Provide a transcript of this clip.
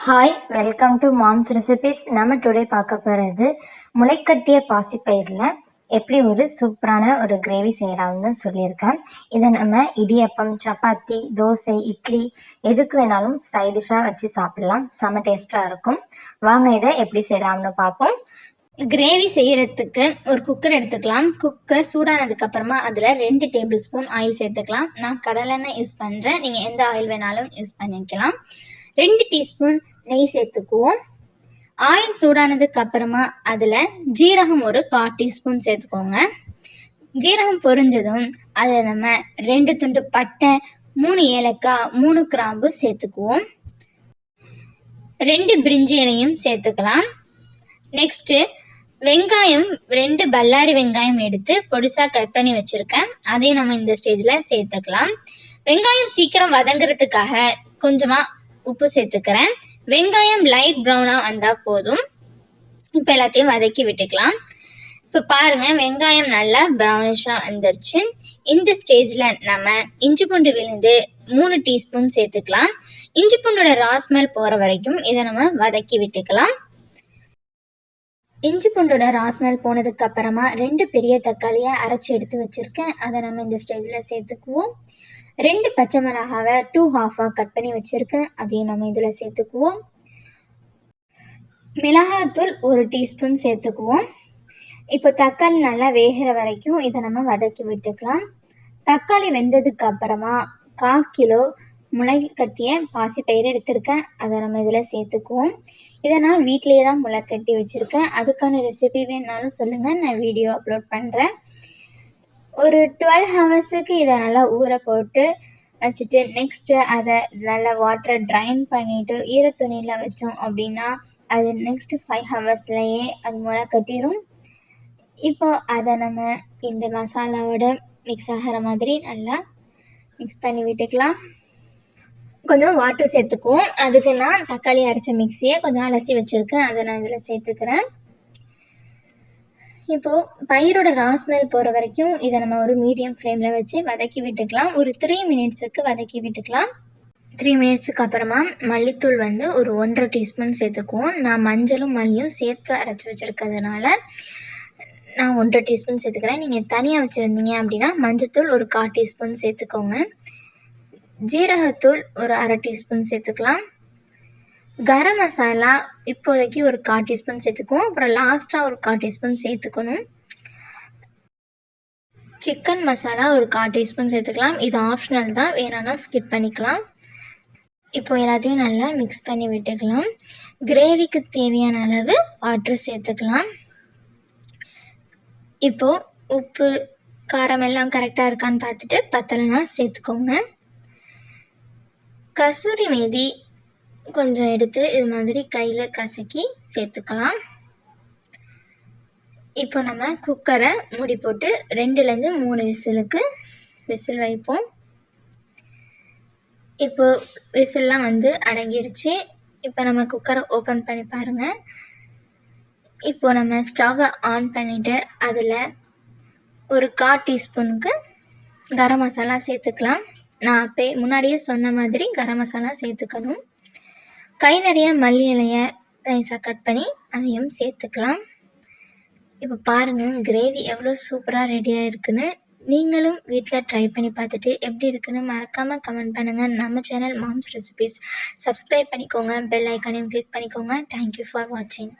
Hi, welcome to moms recipes. நம்ம today பார்க்க போகிறது முளைக்கட்டிய பாசிப்பயிரில் எப்படி ஒரு சூப்பரான ஒரு கிரேவி செய்யலாம்னு சொல்லியிருக்கேன். இதை நம்ம இடியப்பம், சப்பாத்தி, தோசை, இட்லி எதுக்கு வேணாலும் சைட் டிஷ்ஷாக வச்சு சாப்பிடலாம். செம்ம டேஸ்ட்டாக இருக்கும். வாங்க இதை எப்படி செய்யலாம்னு பார்ப்போம். கிரேவி செய்கிறதுக்கு ஒரு குக்கர் எடுத்துக்கலாம். குக்கர் சூடானதுக்கப்புறமா அதில் 2 டேபிள் ஸ்பூன் ஆயில் சேர்த்துக்கலாம். நான் கடலெண்ணெய் யூஸ் பண்ணுறேன். நீங்கள் எந்த ஆயில் வேணாலும் யூஸ் பண்ணிக்கலாம். 2 டீஸ்பூன் நெய் சேர்த்துக்குவோம். ஆயில் சூடானதுக்கு அப்புறமா அதில் ஜீரகம் ஒரு 1/4 டீஸ்பூன் சேர்த்துக்கோங்க. ஜீரகம் பொரிஞ்சதும் அதில் நம்ம 2 துண்டு பட்டை, 3 ஏலக்காய், 3 கிராம்பு சேர்த்துக்குவோம். 2 பிரிஞ்சி இலையும் சேர்த்துக்கலாம். நெக்ஸ்ட்டு வெங்காயம் 2 பல்லாரி வெங்காயம் எடுத்து பொடிசாக கட் பண்ணி வச்சுருக்கேன். அதையும் நம்ம இந்த ஸ்டேஜில் சேர்த்துக்கலாம். வெங்காயம் சீக்கிரம் வதங்குறதுக்காக கொஞ்சமாக உப்பு சேர்த்துக்கிறேன். வெங்காயம் லைட் ப்ரௌனாக வந்தால் போதும். இப்போ எல்லாத்தையும் வதக்கி விட்டுக்கலாம். இப்போ பாருங்கள், வெங்காயம் நல்லா ப்ரௌனிஷாக வந்துருச்சு. இந்த ஸ்டேஜில் நம்ம இஞ்சி பூண்டு விழுந்து 3 டீஸ்பூன் சேர்த்துக்கலாம். இஞ்சி பூண்டோட ராஸ்மெல் போகிற வரைக்கும் இதை நம்ம வதக்கி விட்டுக்கலாம். இஞ்சி பூண்டோட ராஸ்மெல் போனதுக்கு அப்புறமா 2 பெரிய தக்காளியை அரைச்சி எடுத்து வச்சுருக்கேன். அதை நம்ம இந்த ஸ்டேஜில் சேர்த்துக்குவோம். 2 பச்சை மிளகாவை 2 ஹாஃபாக கட் பண்ணி வச்சுருக்கேன். அதையும் நம்ம இதில் சேர்த்துக்குவோம். மிளகாத்தூள் 1 டீஸ்பூன் சேர்த்துக்குவோம். இப்போ தக்காளி நல்லா வேகிற வரைக்கும் இதை நம்ம வதக்கி விட்டுக்கலாம். தக்காளி வெந்ததுக்கு அப்புறமா 1/4 கிலோ முளை கட்டிய பாசிப்பயிறு எடுத்திருக்கேன். அதை நம்ம இதில் சேர்த்துக்குவோம். இதை நான் வீட்டிலேயே தான் முளை கட்டி வச்சுருக்கேன். அதுக்கான ரெசிபி வேணுனாலும் சொல்லுங்கள், நான் வீடியோ அப்லோட் பண்ணுறேன். ஒரு 12 ஹவர்ஸுக்கு இதை நல்லா ஊற போட்டு வச்சுட்டு நெக்ஸ்ட்டு அதை நல்லா வாட்டரை ட்ரைன் பண்ணிவிட்டு ஈரத்துணியில் வச்சோம் அப்படின்னா அது நெக்ஸ்ட்டு 5 ஹவர்ஸ்லேயே அது முளை கட்டிடும். இப்போ அதை நம்ம இந்த மசாலாவோட மிக்ஸ் ஆகிற மாதிரி நல்லா மிக்ஸ் பண்ணி விட்டுக்கலாம். கொஞ்சம் வாட்டர் சேர்த்துக்குவோம். அதுக்கு நான் தக்காளி அரைச்ச மிக்ஸியை கொஞ்சம் அலசி வச்சுருக்கேன். அதை நான் இதில் சேர்த்துக்கிறேன். இப்போது பயிரோட ராஸ்மெல் போகிற வரைக்கும் இதை நம்ம ஒரு மீடியம் ஃப்ளேமில் வச்சு வதக்கி விட்டுக்கலாம். ஒரு 3 மினிட்ஸுக்கு வதக்கி விட்டுக்கலாம். 3 மினிட்ஸுக்கு அப்புறமா மல்லித்தூள் வந்து ஒரு 1/2 டீஸ்பூன் சேர்த்துக்குவோம். நான் மஞ்சளும் மல்லியும் சேர்த்து அரைச்சி வச்சுருக்கிறதுனால நான் 1/2 டீஸ்பூன் சேர்த்துக்கிறேன். நீங்கள் தனியாக வச்சுருந்தீங்க அப்படின்னா மஞ்சத்தூள் ஒரு 1/4 டீஸ்பூன் சேர்த்துக்கோங்க. ஜீரகத்தூள் ஒரு 1/2 டீஸ்பூன் சேர்த்துக்கலாம். கரம் மசாலா இப்போதைக்கு ஒரு 1/4 டீஸ்பூன் சேர்த்துக்குவோம். அப்புறம் லாஸ்ட்டாக ஒரு 1/4 டீஸ்பூன் சேர்த்துக்கணும். சிக்கன் மசாலா ஒரு 1/4 டீஸ்பூன் சேர்த்துக்கலாம். இது ஆப்ஷனல் தான், வேணும்னா ஸ்கிப் பண்ணிக்கலாம். இப்போ எல்லாத்தையும் நல்லா மிக்ஸ் பண்ணி விட்டுக்கலாம். கிரேவிக்கு தேவையான அளவு வாட்டர் சேர்த்துக்கலாம். இப்போது உப்பு, காரம் எல்லாம் கரெக்டாக இருக்கான்னு பார்த்துட்டு பத்தலைன்னா சேர்த்துக்கோங்க. கசூரி மேதி கொஞ்சம் எடுத்து இது மாதிரி கையில் கசக்கி சேர்த்துக்கலாம். இப்போ நம்ம குக்கரை மூடி போட்டு 2லேருந்து 3 விசிலுக்கு விசில் வைப்போம். இப்போ விசில்லாம் வந்து அடங்கிருச்சு. இப்போ நம்ம குக்கரை ஓப்பன் பண்ணி பாருங்கள். இப்போ நம்ம ஸ்டவ்வை ஆன் பண்ணிவிட்டு அதில் ஒரு 1/4 டீஸ்பூனுக்கு கரம் மசாலா சேர்த்துக்கலாம். நான் முன்னாடியே சொன்ன மாதிரி கரம் மசாலா சேர்த்துக்கணும். கை நிறைய மல்லி இலையை நைஸாக கட் பண்ணி அதையும் சேர்த்துக்கலாம். இப்போ பாருங்கள், கிரேவி எவ்வளோ சூப்பராக ரெடியாக இருக்குன்னு. நீங்களும் வீட்டில் ட்ரை பண்ணி பார்த்துட்டு எப்படி இருக்குன்னு மறக்காமல் கமெண்ட் பண்ணுங்கள். நம்ம சேனல் மாம்ஸ் ரெசிபீஸ் சப்ஸ்கிரைப் பண்ணிக்கோங்க. பெல் ஐக்கானையும் கிளிக் பண்ணிக்கோங்க. தேங்க்யூ ஃபார் வாட்சிங்.